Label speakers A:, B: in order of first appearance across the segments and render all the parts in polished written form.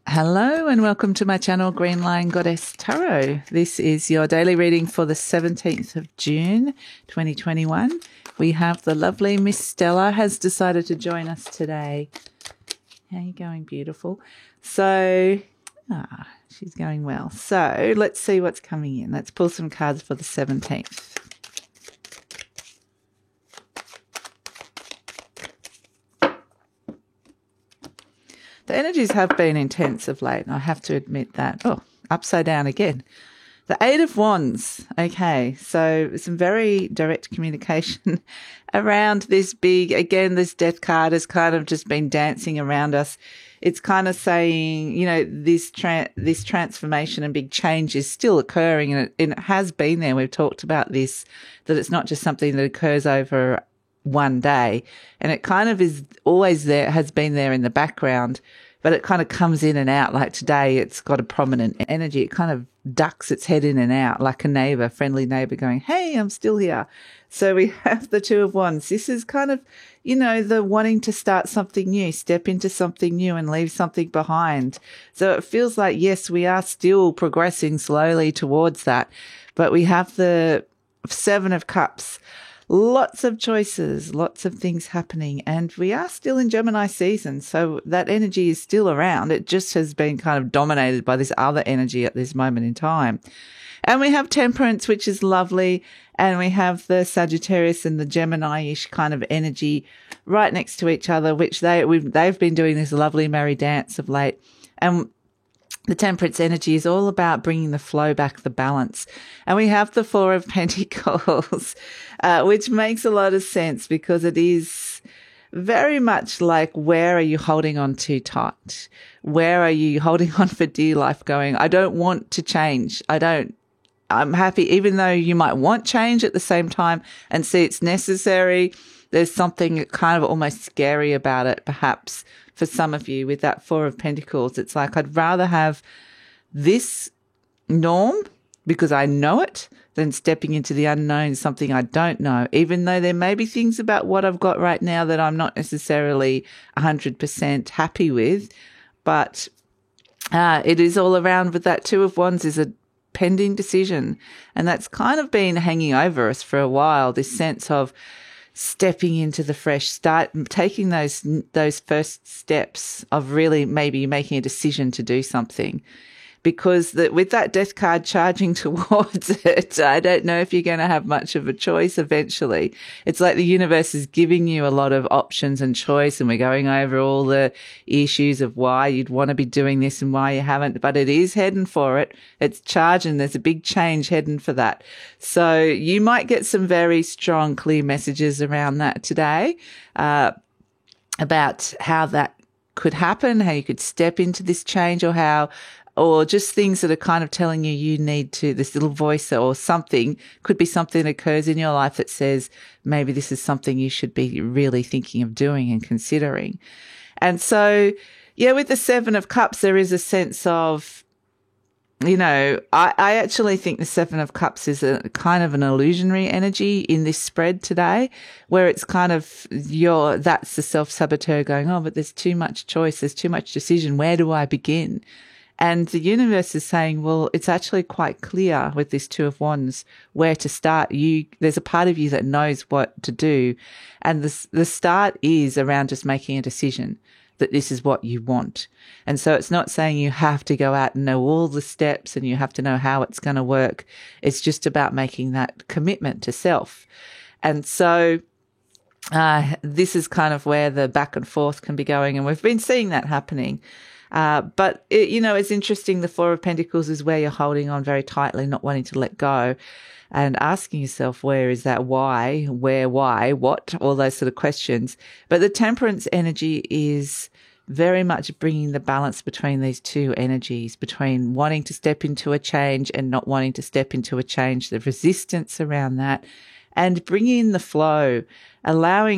A: Hello and welcome to my channel, Green Lion Goddess Tarot. This is your daily reading for the 17th of June, 2021. We have the lovely Miss Stella has decided to join us today. How are you going, beautiful? So, she's going well. So, let's see what's coming in. Let's pull some cards for the 17th. The energies have been intense of late, and I have to admit that. Oh, upside down again. The Eight of Wands. Okay, so some very direct communication around this big, again, this death card has kind of just been dancing around us. It's kind of saying, you know, this transformation and big change is still occurring, and it has been there. We've talked about this, that it's not just something that occurs over one day, and it kind of is always there, has been there in the background, but it kind of comes in and out. Like today, it's got a prominent energy. It kind of ducks its head in and out like a neighbor, friendly neighbor going, hey, I'm still here. So we have the Two of Wands. This is kind of, you know, the wanting to start something new, step into something new and leave something behind. So it feels like, yes, we are still progressing slowly towards that, but we have the Seven of Cups. Lots of choices, lots of things happening, and we are still in Gemini season, so that energy is still around. It just has been kind of dominated by this other energy at this moment in time. And we have Temperance, which is lovely, and we have the Sagittarius and the Gemini-ish kind of energy right next to each other, which they've been doing this lovely merry dance of late. And the Temperance energy is all about bringing the flow back, the balance. And we have the Four of Pentacles, which makes a lot of sense because it is very much like, where are you holding on too tight? Where are you holding on for dear life going, I don't want to change. I'm happy, even though you might want change at the same time and see it's necessary. There's something kind of almost scary about it, perhaps, for some of you with that Four of Pentacles. It's like, I'd rather have this norm because I know it than stepping into the unknown, something I don't know, even though there may be things about what I've got right now that I'm not necessarily 100% happy with. But it is all around with that Two of Wands is a pending decision. And that's kind of been hanging over us for a while, this sense of stepping into the fresh, start taking those first steps of really maybe making a decision to do something. Because with that death card charging towards it, I don't know if you're going to have much of a choice eventually. It's like the universe is giving you a lot of options and choice, and we're going over all the issues of why you'd want to be doing this and why you haven't, but it is heading for it. It's charging. There's a big change heading for that. So you might get some very strong, clear messages around that today, about how that could happen, how you could step into this change, or just things that are kind of telling you need to, this little voice or something, could be something that occurs in your life that says maybe this is something you should be really thinking of doing and considering. And so, yeah, with the Seven of Cups, there is a sense of, you know, I actually think the Seven of Cups is a kind of an illusionary energy in this spread today, where it's kind of that's the self-saboteur going, oh, but there's too much choice, there's too much decision, where do I begin? And the universe is saying, well, it's actually quite clear with this Two of Wands where to start. There's a part of you that knows what to do. And the start is around just making a decision that this is what you want. And so it's not saying you have to go out and know all the steps and you have to know how it's going to work. It's just about making that commitment to self. And so this is kind of where the back and forth can be going. And we've been seeing that happening. But it's interesting. The Four of Pentacles is where you're holding on very tightly, not wanting to let go, and asking yourself, where is that? Why? Where? Why? What? All those sort of questions. But the Temperance energy is very much bringing the balance between these two energies, between wanting to step into a change and not wanting to step into a change, the resistance around that, and bringing in the flow,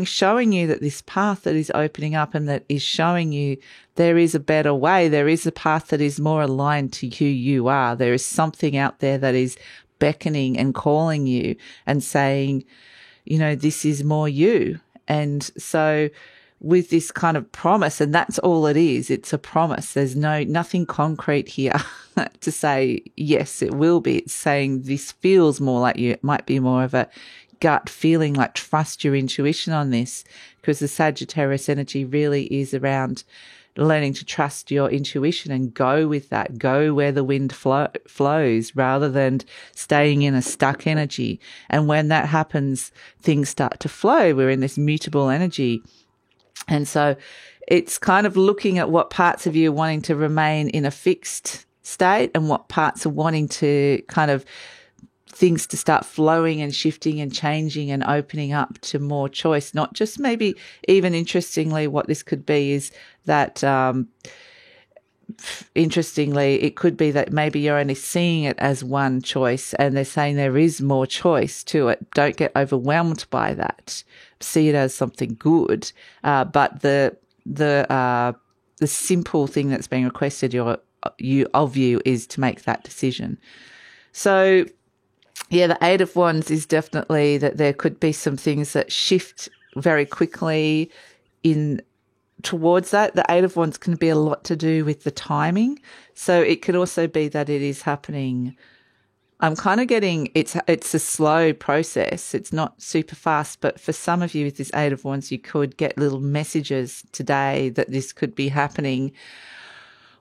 A: showing you that this path that is opening up and that is showing you there is a better way. There is a path that is more aligned to who you are. There is something out there that is beckoning and calling you and saying, you know, this is more you. And so with this kind of promise, and that's all it is. It's a promise. There's nothing concrete here to say, yes, it will be. It's saying this feels more like you. It might be more of a gut feeling, like trust your intuition on this, because the Sagittarius energy really is around learning to trust your intuition and go with that, go where the wind flows rather than staying in a stuck energy. And when that happens, things start to flow. We're in this mutable energy. And so it's kind of looking at what parts of you are wanting to remain in a fixed state and what parts are wanting to kind of things to start flowing and shifting and changing and opening up to more choice. Not just maybe even interestingly, what this could be is that, interestingly, it could be that maybe you're only seeing it as one choice and they're saying there is more choice to it. Don't get overwhelmed by that. See it as something good. But the simple thing that's being requested of you is to make that decision. So, yeah, the Eight of Wands is definitely that there could be some things that shift very quickly in towards that. The Eight of Wands can be a lot to do with the timing. So it could also be that it is happening. I'm kind of getting it's a slow process. It's not super fast, but for some of you with this Eight of Wands, you could get little messages today that this could be happening,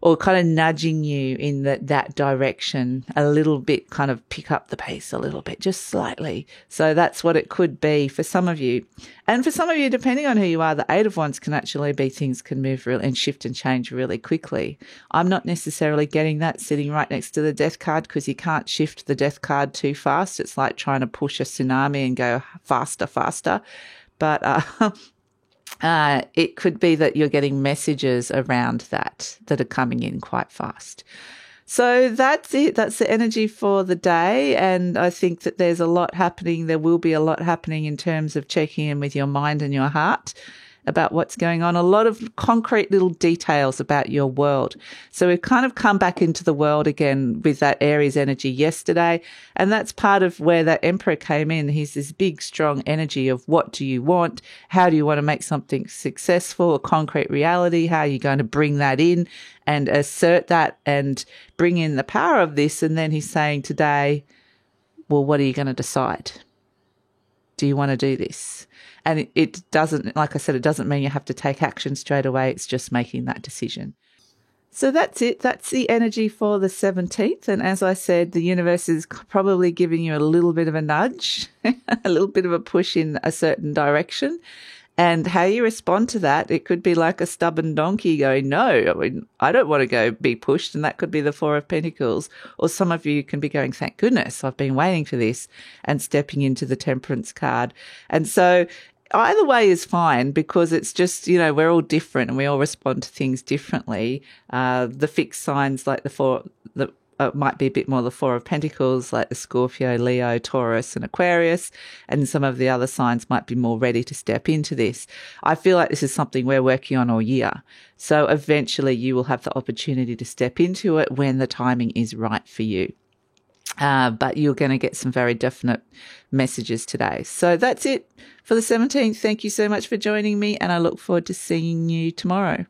A: or kind of nudging you in that direction a little bit, kind of pick up the pace a little bit, just slightly. So that's what it could be for some of you. And for some of you, depending on who you are, the Eight of Wands can actually be things can move really and shift and change really quickly. I'm not necessarily getting that sitting right next to the Death card, because you can't shift the Death card too fast. It's like trying to push a tsunami and go faster. But it could be that you're getting messages around that are coming in quite fast. So that's it. That's the energy for the day. And I think that there's a lot happening. There will be a lot happening in terms of checking in with your mind and your heart about what's going on. A lot of concrete little details about your world. So we've kind of come back into the world again with that Aries energy yesterday. And that's part of where that Emperor came in. He's this big, strong energy of what do you want? How do you want to make something successful, a concrete reality? How are you going to bring that in and assert that and bring in the power of this? And then he's saying today, well, what are you going to decide? Do you want to do this? And it doesn't, like I said, it doesn't mean you have to take action straight away. It's just making that decision. So that's it. That's the energy for the 17th. And as I said, the universe is probably giving you a little bit of a nudge, a little bit of a push in a certain direction. And how you respond to that, it could be like a stubborn donkey going, no, I don't want to go be pushed. And that could be the Four of Pentacles. Or some of you can be going, thank goodness, I've been waiting for this, and stepping into the Temperance card. And so either way is fine, because it's just, we're all different and we all respond to things differently. The fixed signs like might be a bit more the Four of Pentacles, like the Scorpio, Leo, Taurus and Aquarius, and some of the other signs might be more ready to step into this. I feel like this is something we're working on all year. So eventually you will have the opportunity to step into it when the timing is right for you. But you're going to get some very definite messages today. So that's it for the 17th. Thank you so much for joining me, and I look forward to seeing you tomorrow.